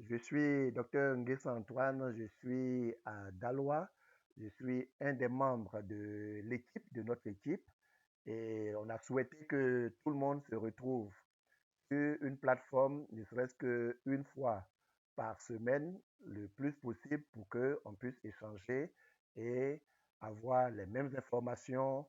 Je suis docteur Nguessa Antoine, je suis à Daloa, je suis un des membres de l'équipe, de notre équipe, et on a souhaité que tout le monde se retrouve sur une plateforme, ne serait-ce qu'une fois par semaine, le plus possible pour qu'on puisse échanger et avoir les mêmes informations,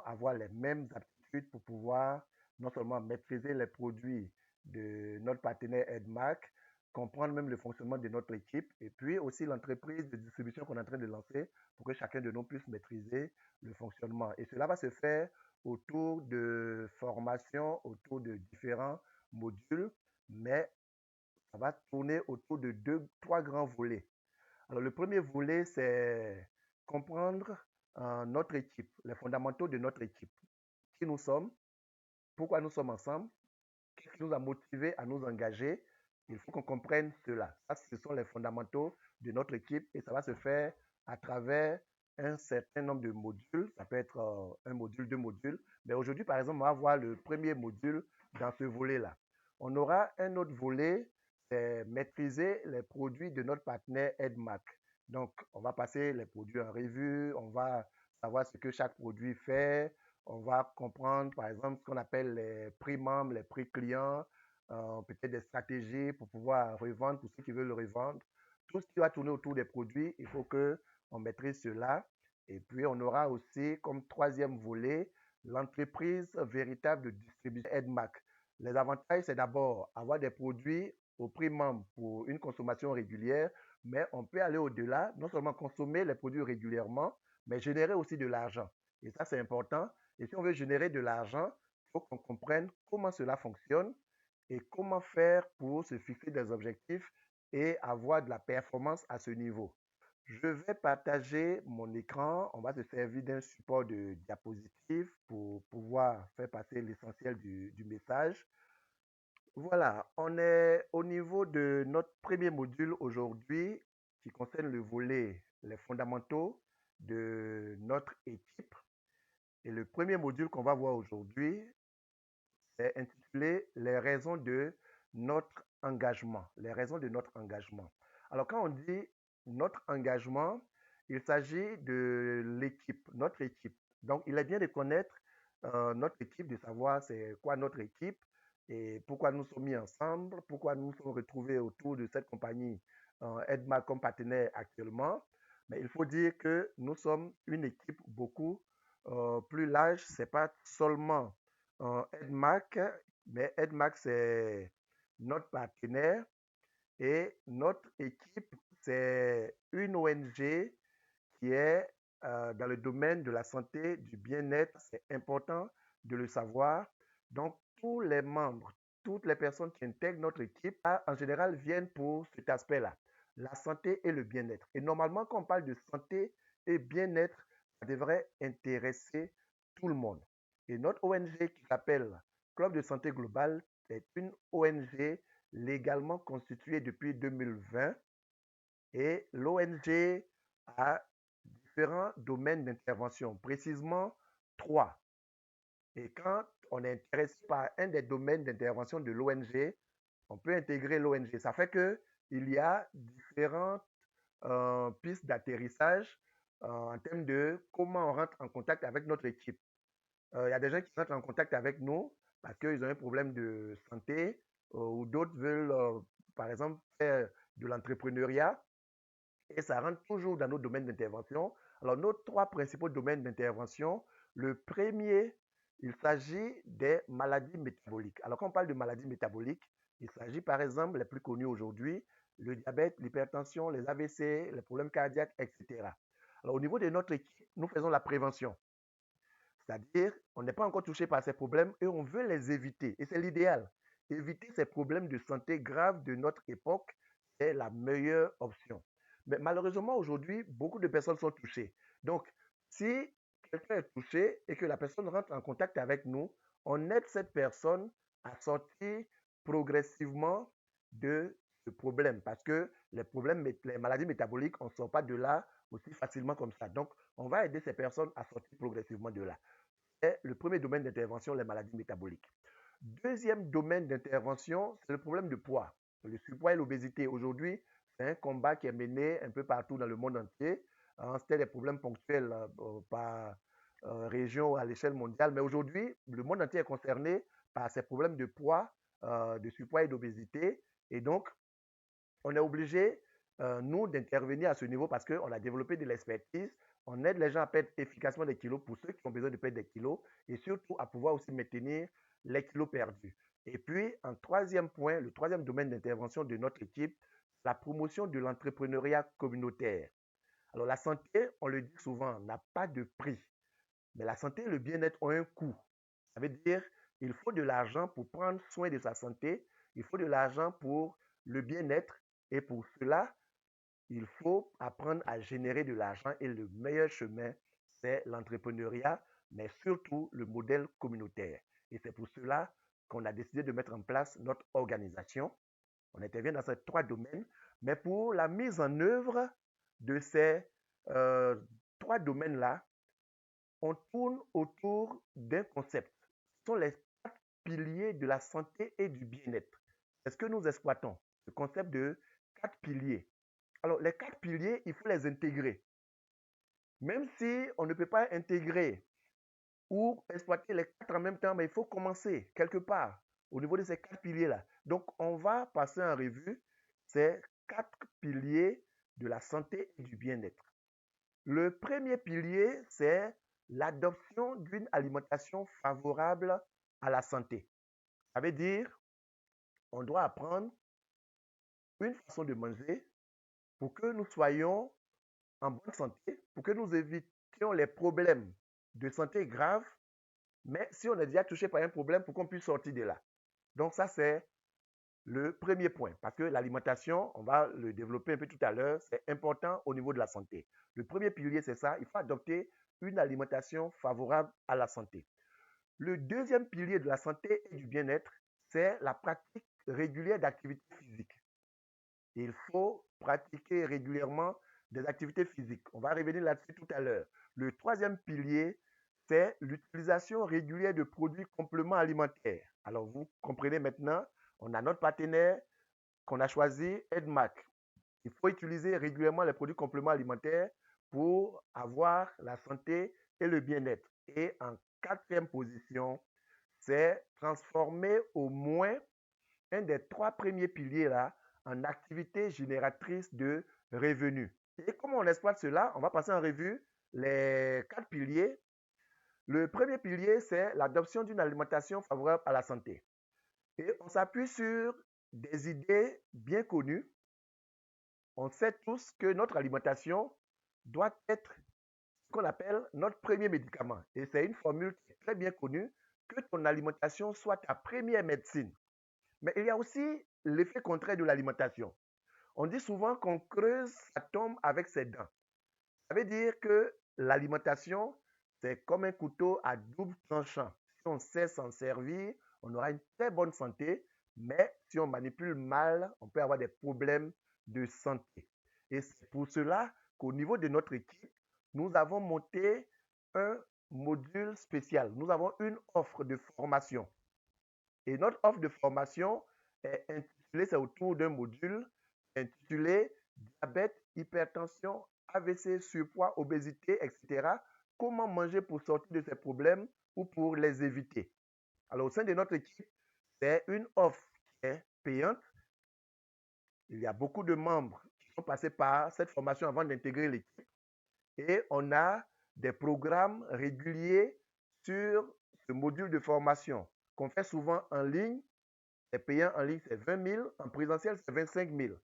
avoir les mêmes aptitudes pour pouvoir non seulement maîtriser les produits de notre partenaire EdMark, comprendre même le fonctionnement de notre équipe et puis aussi l'entreprise de distribution qu'on est en train de lancer pour que chacun de nous puisse maîtriser le fonctionnement. Et cela va se faire autour de formations, autour de différents modules, mais ça va tourner autour de trois grands volets. Alors, le premier volet, c'est comprendre notre équipe, les fondamentaux de notre équipe, qui nous sommes, pourquoi nous sommes ensemble, qu'est-ce qui nous a motivés à nous engager. Il faut qu'on comprenne cela. Ça, ce sont les fondamentaux de notre équipe et ça va se faire à travers un certain nombre de modules. Ça peut être un module, deux modules. Mais aujourd'hui, par exemple, on va voir le premier module dans ce volet-là. On aura un autre volet, c'est maîtriser les produits de notre partenaire EdMark. Donc, on va passer les produits en revue, on va savoir ce que chaque produit fait, on va comprendre, par exemple, ce qu'on appelle les prix membres, les prix clients, peut-être des stratégies pour pouvoir revendre pour ceux qui veulent le revendre. Tout ce qui va tourner autour des produits, il faut qu'on maîtrise cela. Et puis, on aura aussi comme troisième volet l'entreprise véritable de distribution EdMark. Les avantages, c'est d'abord avoir des produits au prix membre pour une consommation régulière, mais on peut aller au-delà, non seulement consommer les produits régulièrement, mais générer aussi de l'argent. Et ça, c'est important. Et si on veut générer de l'argent, il faut qu'on comprenne comment cela fonctionne et comment faire pour se fixer des objectifs et avoir de la performance à ce niveau. Je vais partager mon écran. On va se servir d'un support de diapositive pour pouvoir faire passer l'essentiel du message. Voilà, on est au niveau de notre premier module aujourd'hui qui concerne le volet les fondamentaux de notre équipe. Et le premier module qu'on va voir aujourd'hui, c'est intitulé Les raisons de notre engagement. Les raisons de notre engagement. Alors, quand on dit notre engagement, il s'agit de l'équipe, notre équipe. Donc, il est bien de connaître notre équipe, de savoir c'est quoi notre équipe et pourquoi nous sommes mis ensemble, pourquoi nous nous sommes retrouvés autour de cette compagnie Edma comme partenaire actuellement. Mais il faut dire que nous sommes une équipe beaucoup plus large. Ce n'est pas seulement EdMark, mais EdMark, c'est notre partenaire et notre équipe, c'est une ONG qui est dans le domaine de la santé, du bien-être. C'est important de le savoir. Donc, tous les membres, toutes les personnes qui intègrent notre équipe, en général, viennent pour cet aspect-là, la santé et le bien-être. Et normalement, quand on parle de santé et bien-être, ça devrait intéresser tout le monde. Et notre ONG qui s'appelle Club de santé globale est une ONG légalement constituée depuis 2020 et l'ONG a différents domaines d'intervention, précisément trois. Et quand on est intéressé par un des domaines d'intervention de l'ONG, on peut intégrer l'ONG. Ça fait qu'il y a différentes pistes d'atterrissage en termes de comment on rentre en contact avec notre équipe. Il y a des gens qui rentrent en contact avec nous parce qu'ils ont un problème de santé ou d'autres veulent, par exemple, faire de l'entrepreneuriat et ça rentre toujours dans nos domaines d'intervention. Alors, nos trois principaux domaines d'intervention, le premier, il s'agit des maladies métaboliques. Alors, quand on parle de maladies métaboliques, il s'agit par exemple, les plus connus aujourd'hui, le diabète, l'hypertension, les AVC, les problèmes cardiaques, etc. Alors, au niveau de notre équipe, nous faisons la prévention. C'est-à-dire, on n'est pas encore touché par ces problèmes et on veut les éviter. Et c'est l'idéal. Éviter ces problèmes de santé graves de notre époque, c'est la meilleure option. Mais malheureusement, aujourd'hui, beaucoup de personnes sont touchées. Donc, si quelqu'un est touché et que la personne rentre en contact avec nous, on aide cette personne à sortir progressivement de ce problème. Parce que les problèmes, les maladies métaboliques, on ne sort pas de là aussi facilement comme ça. Donc, on va aider ces personnes à sortir progressivement de là. C'est le premier domaine d'intervention, les maladies métaboliques. Deuxième domaine d'intervention, c'est le problème de poids. Le surpoids et l'obésité, aujourd'hui, c'est un combat qui est mené un peu partout dans le monde entier. C'était des problèmes ponctuels par région à l'échelle mondiale, mais aujourd'hui, le monde entier est concerné par ces problèmes de poids, de surpoids et d'obésité. Et donc, on est obligé, nous, d'intervenir à ce niveau parce qu'on a développé de l'expertise. On aide les gens à perdre efficacement des kilos pour ceux qui ont besoin de perdre des kilos et surtout à pouvoir aussi maintenir les kilos perdus. Et puis, un troisième point, le troisième domaine d'intervention de notre équipe, la promotion de l'entrepreneuriat communautaire. Alors, la santé, on le dit souvent, n'a pas de prix. Mais la santé et le bien-être ont un coût. Ça veut dire qu'il faut de l'argent pour prendre soin de sa santé, il faut de l'argent pour le bien-être et pour cela, il faut apprendre à générer de l'argent et le meilleur chemin, c'est l'entrepreneuriat, mais surtout le modèle communautaire. Et c'est pour cela qu'on a décidé de mettre en place notre organisation. On intervient dans ces trois domaines, mais pour la mise en œuvre de ces euh, trois domaines-là, on tourne autour d'un concept. Ce sont les quatre piliers de la santé et du bien-être. C'est ce que nous exploitons, le concept de quatre piliers. Alors, les quatre piliers, il faut les intégrer. Même si on ne peut pas intégrer ou exploiter les quatre en même temps, mais il faut commencer quelque part au niveau de ces quatre piliers-là. Donc, on va passer en revue ces quatre piliers de la santé et du bien-être. Le premier pilier, c'est l'adoption d'une alimentation favorable à la santé. Ça veut dire, on doit apprendre une façon de manger pour que nous soyons en bonne santé, pour que nous évitions les problèmes de santé graves, mais si on est déjà touché par un problème, pour qu'on puisse sortir de là. Donc ça, c'est le premier point, parce que l'alimentation, on va le développer un peu tout à l'heure, c'est important au niveau de la santé. Le premier pilier, c'est ça, il faut adopter une alimentation favorable à la santé. Le deuxième pilier de la santé et du bien-être, c'est la pratique régulière d'activités physiques. Il faut pratiquer régulièrement des activités physiques. On va revenir là-dessus tout à l'heure. Le troisième pilier, c'est l'utilisation régulière de produits compléments alimentaires. Alors, vous comprenez maintenant, on a notre partenaire qu'on a choisi, EdMac. Il faut utiliser régulièrement les produits compléments alimentaires pour avoir la santé et le bien-être. Et en quatrième position, c'est transformer au moins un des trois premiers piliers là en activité génératrice de revenus. Et comment on exploite cela? On va passer en revue les quatre piliers. Le premier pilier, c'est l'adoption d'une alimentation favorable à la santé. Et on s'appuie sur des idées bien connues. On sait tous que notre alimentation doit être ce qu'on appelle notre premier médicament. Et c'est une formule qui est très bien connue, que ton alimentation soit ta première médecine. Mais il y a aussi l'effet contraire de l'alimentation. On dit souvent qu'on creuse sa tombe avec ses dents. Ça veut dire que l'alimentation, c'est comme un couteau à double tranchant. Si on sait s'en servir, on aura une très bonne santé, mais si on manipule mal, on peut avoir des problèmes de santé. Et c'est pour cela qu'au niveau de notre équipe, nous avons monté un module spécial. Nous avons une offre de formation. Et notre offre de formation est intitulée, c'est autour d'un module intitulé diabète, hypertension, AVC, surpoids, obésité, etc. Comment manger pour sortir de ces problèmes ou pour les éviter. Alors, au sein de notre équipe, c'est une offre qui est payante. Il y a beaucoup de membres qui sont passés par cette formation avant d'intégrer l'équipe. Et on a des programmes réguliers sur ce module de formation qu'on fait souvent en ligne. Les payants en ligne, c'est 20 000. En présentiel, c'est 25 000.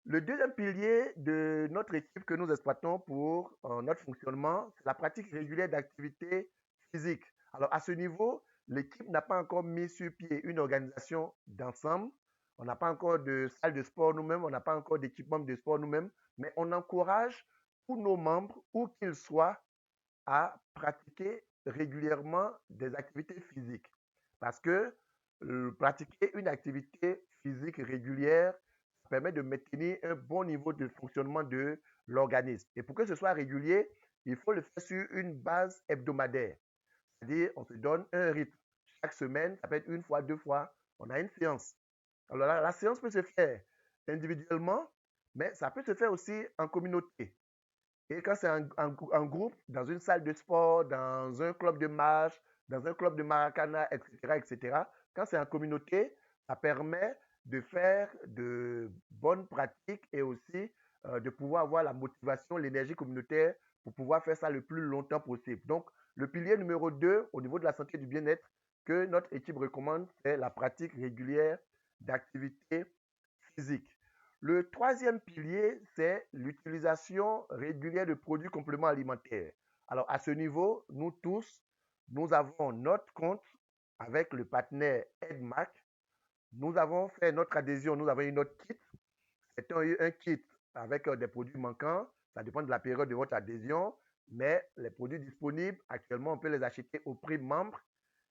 Le deuxième pilier de notre équipe que nous exploitons pour notre fonctionnement, c'est la pratique régulière d'activités physiques. Alors, à ce niveau, l'équipe n'a pas encore mis sur pied une organisation d'ensemble. On n'a pas encore de salle de sport nous-mêmes, on n'a pas encore d'équipement de sport nous-mêmes, mais on encourage tous nos membres, où qu'ils soient, à pratiquer régulièrement des activités physiques. Parce que pratiquer une activité physique régulière permet de maintenir un bon niveau de fonctionnement de l'organisme. Et pour que ce soit régulier, il faut le faire sur une base hebdomadaire. C'est-à-dire, on se donne un rythme. Chaque semaine, ça peut être une fois, deux fois, on a une séance. Alors, la séance peut se faire individuellement, mais ça peut se faire aussi en communauté. Et quand c'est en groupe, dans une salle de sport, dans un club de marche, dans un club de maracana, etc., etc., quand c'est en communauté, ça permet de faire de bonnes pratiques et aussi de pouvoir avoir la motivation, l'énergie communautaire pour pouvoir faire ça le plus longtemps possible. Donc, le pilier numéro 2 au niveau de la santé et du bien-être que notre équipe recommande, c'est la pratique régulière d'activités physiques. Le troisième pilier, c'est l'utilisation régulière de produits compléments alimentaires. Alors, à ce niveau, nous tous, nous avons notre compte avec le partenaire EdMac. Nous avons fait notre adhésion, nous avons eu notre kit. C'est un kit avec des produits manquants. Ça dépend de la période de votre adhésion. Mais les produits disponibles, actuellement, on peut les acheter au prix membre.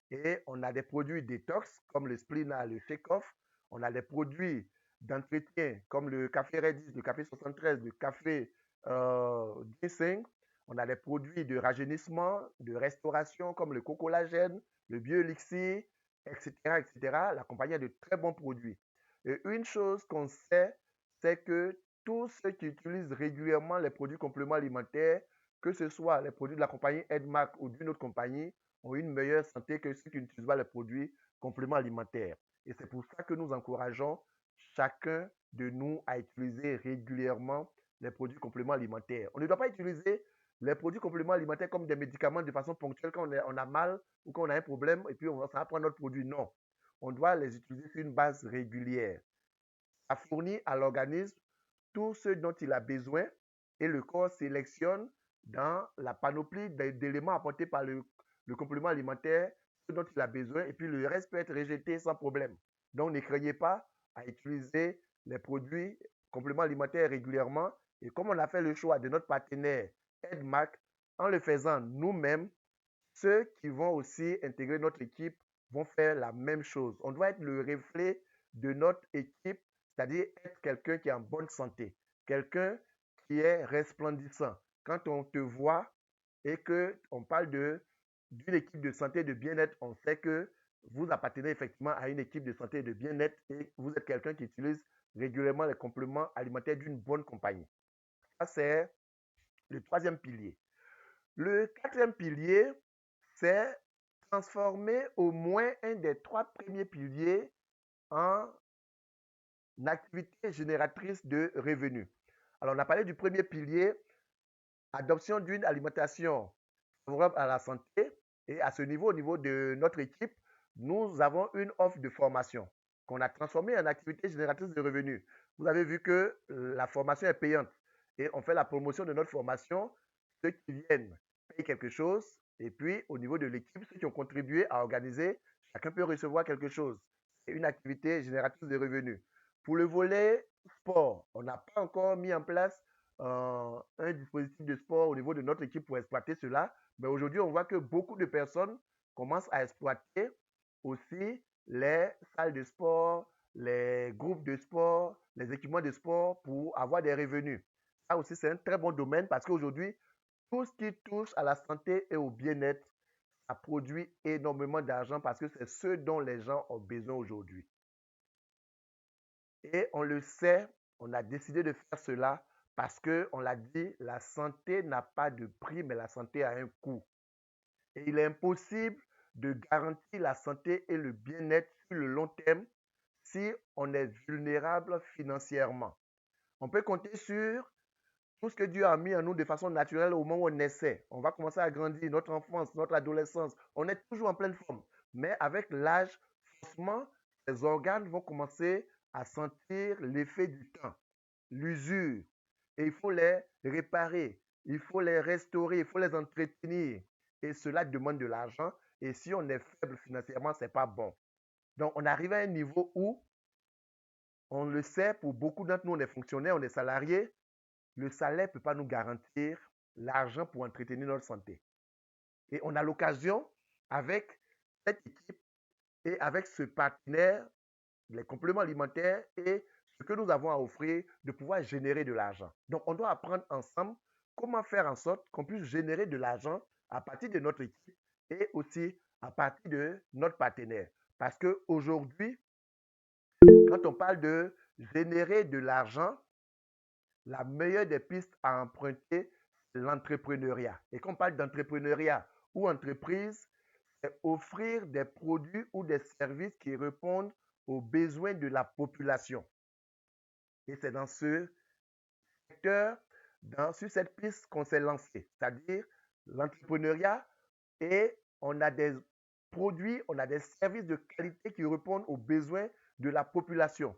Et on a des produits détox comme le Splina, le Shake-Off. On a des produits d'entretien comme le café Redis, le café 73, le café Ginseng. On a des produits de rajeunissement, de restauration comme le cocolagène, le bioelixir, etc., etc. La compagnie a de très bons produits. Et une chose qu'on sait, c'est que tous ceux qui utilisent régulièrement les produits compléments alimentaires, que ce soit les produits de la compagnie Edmark ou d'une autre compagnie, ont une meilleure santé que ceux qui n'utilisent pas les produits compléments alimentaires. Et c'est pour ça que nous encourageons chacun de nous à utiliser régulièrement les produits compléments alimentaires. On ne doit pas utiliser les produits compléments alimentaires comme des médicaments de façon ponctuelle quand on a mal ou quand on a un problème et puis ça va prendre notre produit. Non. On doit les utiliser sur une base régulière. Ça fournit à l'organisme tout ce dont il a besoin et le corps sélectionne dans la panoplie d'éléments apportés par le complément alimentaire ce dont il a besoin et puis le reste peut être rejeté sans problème. Donc ne craignez pas à utiliser les produits compléments alimentaires régulièrement et comme on a fait le choix de notre partenaire EdMac, en le faisant nous-mêmes, ceux qui vont aussi intégrer notre équipe vont faire la même chose. On doit être le reflet de notre équipe, c'est-à-dire être quelqu'un qui est en bonne santé, quelqu'un qui est resplendissant. Quand on te voit et qu'on parle d'une équipe de santé et de bien-être, on sait que vous appartenez effectivement à une équipe de santé et de bien-être et vous êtes quelqu'un qui utilise régulièrement les compléments alimentaires d'une bonne compagnie. Ça, c'est le troisième pilier. Le quatrième pilier, c'est transformer au moins un des trois premiers piliers en activité génératrice de revenus. Alors, on a parlé du premier pilier, adoption d'une alimentation favorable à la santé. Et à ce niveau, au niveau de notre équipe, nous avons une offre de formation qu'on a transformée en activité génératrice de revenus. Vous avez vu que la formation est payante et on fait la promotion de notre formation. Ceux qui viennent payent quelque chose et puis au niveau de l'équipe, ceux qui ont contribué à organiser, chacun peut recevoir quelque chose. C'est une activité génératrice de revenus. Pour le volet sport, on n'a pas encore mis en place un dispositif de sport au niveau de notre équipe pour exploiter cela. Mais aujourd'hui, on voit que beaucoup de personnes commencent à exploiter aussi les salles de sport, les groupes de sport, les équipements de sport pour avoir des revenus. Ça aussi, c'est un très bon domaine parce qu'aujourd'hui, tout ce qui touche à la santé et au bien-être, ça produit énormément d'argent parce que c'est ce dont les gens ont besoin aujourd'hui. Et on le sait, on a décidé de faire cela parce que, on l'a dit, la santé n'a pas de prix, mais la santé a un coût. Et il est impossible de garantir la santé et le bien-être sur le long terme si on est vulnérable financièrement. On peut compter sur tout ce que Dieu a mis en nous de façon naturelle au moment où on naissait. On va commencer à grandir, notre enfance, notre adolescence. On est toujours en pleine forme. Mais avec l'âge, forcément, les organes vont commencer à sentir l'effet du temps, l'usure. Et il faut les réparer, il faut les restaurer, il faut les entretenir. Et cela demande de l'argent. Et si on est faible financièrement, ce n'est pas bon. Donc, on arrive à un niveau où, on le sait, pour beaucoup d'entre nous, on est fonctionnaires, on est salariés, le salaire ne peut pas nous garantir l'argent pour entretenir notre santé. Et on a l'occasion, avec cette équipe et avec ce partenaire, les compléments alimentaires et ce que nous avons à offrir, de pouvoir générer de l'argent. Donc, on doit apprendre ensemble comment faire en sorte qu'on puisse générer de l'argent à partir de notre équipe et aussi à partir de notre partenaire. Parce qu'aujourd'hui, Quand on parle de générer de l'argent, la meilleure des pistes à emprunter, c'est l'entrepreneuriat. Et quand on parle d'entrepreneuriat ou entreprise, c'est offrir des produits ou des services qui répondent aux besoins de la population. Et c'est dans ce secteur, sur cette piste qu'on s'est lancé, c'est-à-dire l'entrepreneuriat, et on a des produits, on a des services de qualité qui répondent aux besoins de la population.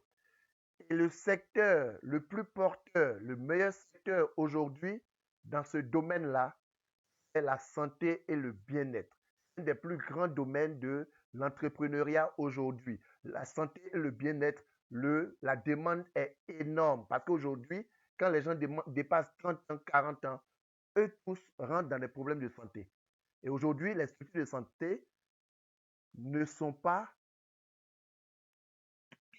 Et le secteur le plus porteur, le meilleur secteur aujourd'hui dans ce domaine-là, c'est la santé et le bien-être. C'est un des plus grands domaines de l'entrepreneuriat aujourd'hui. La santé et le bien-être, la demande est énorme parce qu'aujourd'hui, quand les gens dépassent 30 ans, 40 ans, eux tous rentrent dans des problèmes de santé. Et aujourd'hui, les structures de santé ne sont pas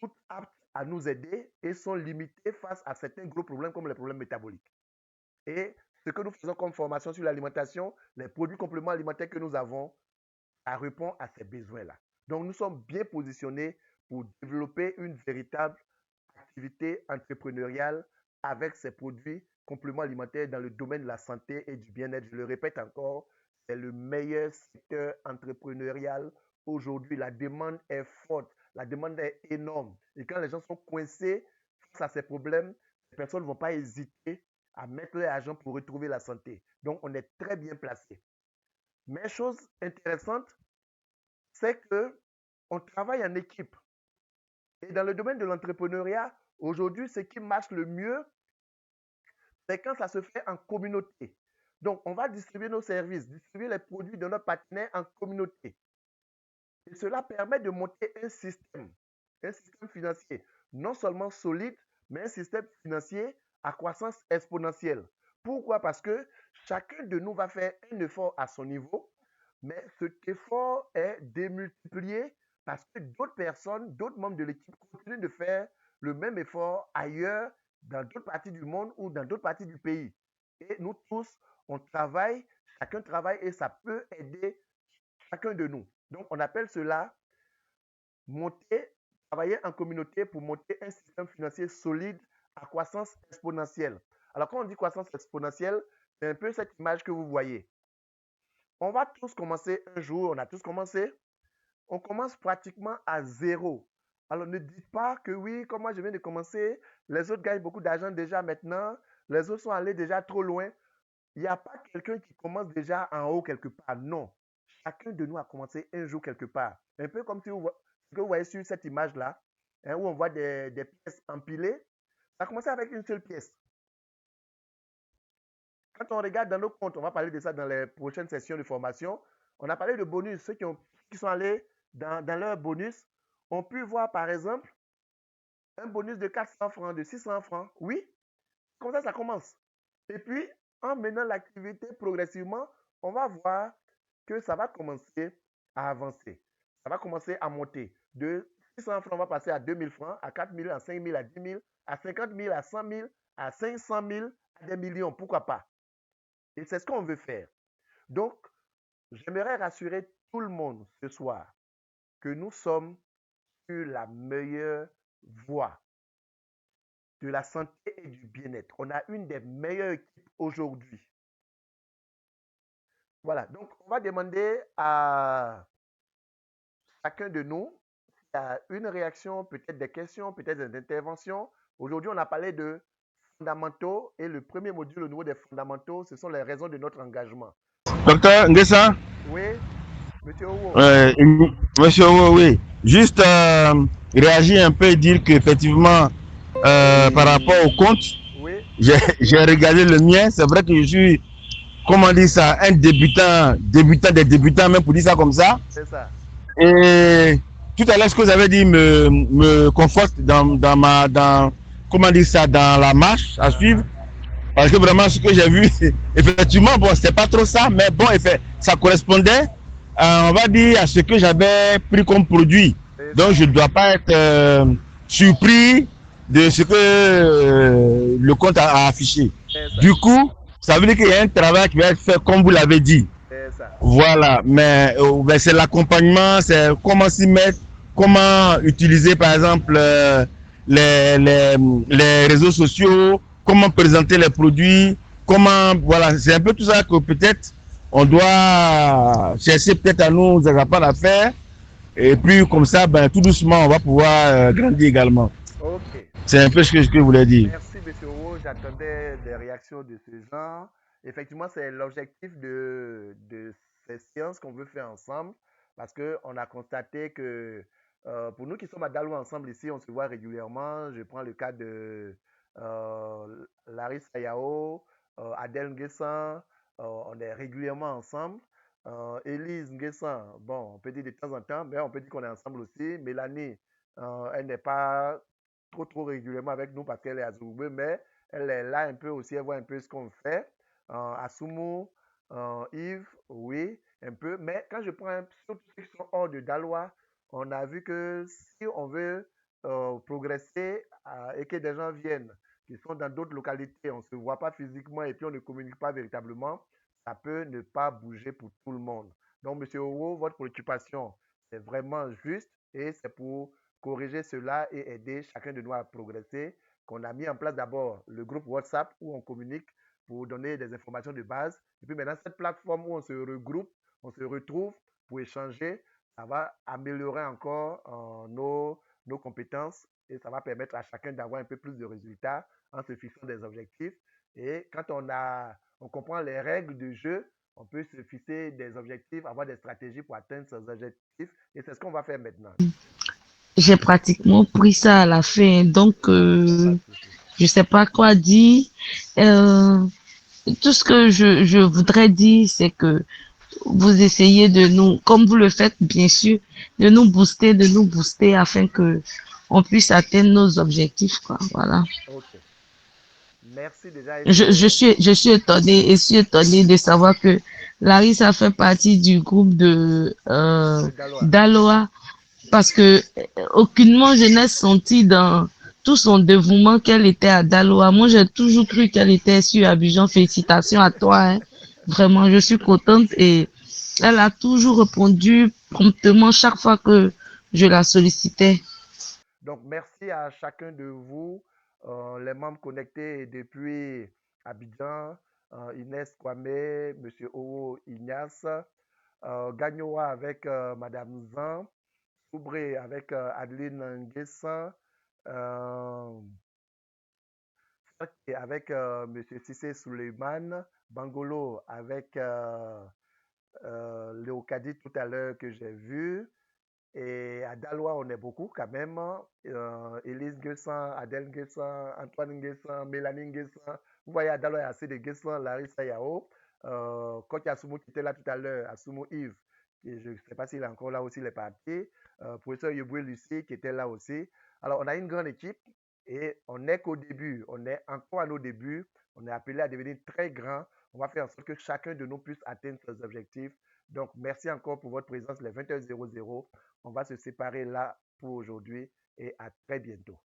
toutes aptes à nous aider et sont limitées face à certains gros problèmes comme les problèmes métaboliques. Et ce que nous faisons comme formation sur l'alimentation, les produits compléments alimentaires que nous avons, ça répond à ces besoins-là. Donc, nous sommes bien positionnés pour développer une véritable activité entrepreneuriale avec ces produits compléments alimentaires dans le domaine de la santé et du bien-être. Je le répète encore, c'est le meilleur secteur entrepreneurial aujourd'hui. La demande est forte, la demande est énorme. Et quand les gens sont coincés face à ces problèmes, les personnes ne vont pas hésiter à mettre leur argent pour retrouver la santé. Donc, on est très bien placé. Mais chose intéressante, c'est qu'on travaille en équipe. Et dans le domaine de l'entrepreneuriat, aujourd'hui, ce qui marche le mieux, c'est quand ça se fait en communauté. Donc, on va distribuer nos services, distribuer les produits de nos partenaires en communauté. Et cela permet de monter un système financier non seulement solide, mais un système financier à croissance exponentielle. Pourquoi? Parce que chacun de nous va faire un effort à son niveau, mais cet effort est démultiplié parce que d'autres personnes, d'autres membres de l'équipe continuent de faire le même effort ailleurs, dans d'autres parties du monde ou dans d'autres parties du pays. Et nous tous, on travaille, chacun travaille et ça peut aider chacun de nous. Donc, on appelle cela travailler en communauté pour monter un système financier solide à croissance exponentielle. Alors, quand on dit croissance exponentielle, c'est un peu cette image que vous voyez. On va tous commencer un jour, on a tous commencé, on commence pratiquement à zéro. Alors, ne dites pas que oui, comme moi je viens de commencer, les autres gagnent beaucoup d'argent déjà maintenant, les autres sont allés déjà trop loin. Il n'y a pas quelqu'un qui commence déjà en haut quelque part. Non. Chacun de nous a commencé un jour quelque part. Un peu comme ce que vous voyez sur cette image-là, hein, où on voit des pièces empilées. Ça a commencé avec une seule pièce. Quand on regarde dans nos comptes, on va parler de ça dans les prochaines sessions de formation, on a parlé de bonus. Ceux qui sont allés dans leur bonus ont pu voir, par exemple, un bonus de 400 francs, de 600 francs. Oui, comme ça commence. Et puis, en menant l'activité progressivement, on va voir que ça va commencer à avancer. Ça va commencer à monter. De 600 francs, on va passer à 2000 francs, à 4000, à 5000, à 10 000, à 50 000, à 100 000, à 500 000, à des millions. Pourquoi pas? Et c'est ce qu'on veut faire. Donc, j'aimerais rassurer tout le monde ce soir que nous sommes sur la meilleure voie de la santé et du bien-être. On a une des meilleures équipes aujourd'hui. Voilà, donc on va demander à chacun de nous s'il y a une réaction, peut-être des questions, peut-être des interventions. Aujourd'hui, on a parlé de fondamentaux et le premier module au niveau des fondamentaux, ce sont les raisons de notre engagement. Docteur Nguessa? Oui, Monsieur Owo. Monsieur Owo, oui. Juste réagir un peu et dire qu'effectivement, par rapport au compte, oui, j'ai regardé le mien. C'est vrai que je suis, comment dire ça, un débutant des débutants, même pour dire ça comme ça. c'est ça. Et tout à l'heure, ce que vous avez dit me conforte comment dire ça, dans la marche à suivre. Parce que vraiment, ce que j'ai vu, effectivement, bon, c'était pas trop ça, mais bon, ça correspondait, on va dire, à ce que j'avais pris comme produit. Donc, je ne dois pas être surpris de ce que le compte a affiché. Du coup, ça veut dire qu'il y a un travail qui va être fait comme vous l'avez dit. Voilà, mais c'est l'accompagnement, c'est comment s'y mettre comment utiliser par exemple les, les, les réseaux sociaux, comment présenter les produits, comment, voilà, c'est un peu tout ça que peut-être on doit chercher peut-être à nous apprendre à faire. Et puis comme ça, ben, tout doucement, on va pouvoir grandir également. Ok. C'est un peu ce que je voulais dire. Merci, Monsieur Ro. J'attendais des réactions de ce genre. Effectivement, c'est l'objectif de ces séances qu'on veut faire ensemble parce qu'on a constaté que pour nous qui sommes à Dalou ensemble ici, on se voit régulièrement. Je prends le cas de Larry Sayao, Adèle Nguessan, on est régulièrement ensemble. Élise Nguessan, bon, on peut dire de temps en temps, mais on peut dire qu'on est ensemble aussi. Mélanie, elle n'est pas trop régulièrement avec nous parce qu'elle est à Zougbé, mais elle est là un peu aussi, elle voit un peu ce qu'on fait. Asumu, Yves, oui, un peu. Mais quand je prends surtout ceux qui sont hors de Dalois, on a vu que si on veut progresser et que des gens viennent qui sont dans d'autres localités, on ne se voit pas physiquement et puis on ne communique pas véritablement, ça peut ne pas bouger pour tout le monde. Donc, Monsieur Oro, votre préoccupation, c'est vraiment juste et c'est pour corriger cela et aider chacun de nous à progresser, qu'on a mis en place d'abord le groupe WhatsApp où on communique pour donner des informations de base. Et puis maintenant, cette plateforme où on se regroupe, on se retrouve pour échanger, ça va améliorer encore nos compétences et ça va permettre à chacun d'avoir un peu plus de résultats en se fixant des objectifs. Et quand on comprend les règles du jeu, on peut se fixer des objectifs, avoir des stratégies pour atteindre ces objectifs. Et c'est ce qu'on va faire maintenant. J'ai pratiquement pris ça à la fin, donc Pas de souci. je sais pas quoi dire. Euh, tout ce que je voudrais dire, c'est que vous essayez de nous, comme vous le faites bien sûr, de nous booster afin que on puisse atteindre nos objectifs, quoi. Voilà. Ok. Merci déjà. Et puis, Je suis étonnée et suis étonnée de savoir que Larissa fait partie du groupe de de Dalois. d'Aloha parce que aucunement je n'ai senti dans tout son dévouement qu'elle était à Daloa. Moi, j'ai toujours cru qu'elle était sur Abidjan. Félicitations à toi, hein. Vraiment, je suis contente et elle a toujours répondu promptement chaque fois que je la sollicitais. Donc, merci à chacun de vous, les membres connectés depuis Abidjan, Inès Kwame, Monsieur Owo Ignace, Gagnoa avec Madame Zan, Soubré avec Adeline Nguessan, euh, avec Monsieur Sissé Suleiman, Bangolo avec Léocadie tout à l'heure que j'ai vu. Et à Dalois, on est beaucoup quand même. Élise Guessan, Adèle Guessan, Antoine Guessan, Mélanie Guessan. Vous voyez, à Dalois, il y a assez de Guessan, Larissa Yao. Quand Asumu qui était là tout à l'heure, Asumu Yves, et je ne sais pas s'il est encore là aussi, il est parti. Professeur Yoboué Lucie qui était là aussi. Alors, on a une grande équipe et on n'est qu'au début. On est encore à nos débuts. On est appelé à devenir très grand. On va faire en sorte que chacun de nous puisse atteindre ses objectifs. Donc, merci encore pour votre présence les 20h00. On va se séparer là pour aujourd'hui et à très bientôt.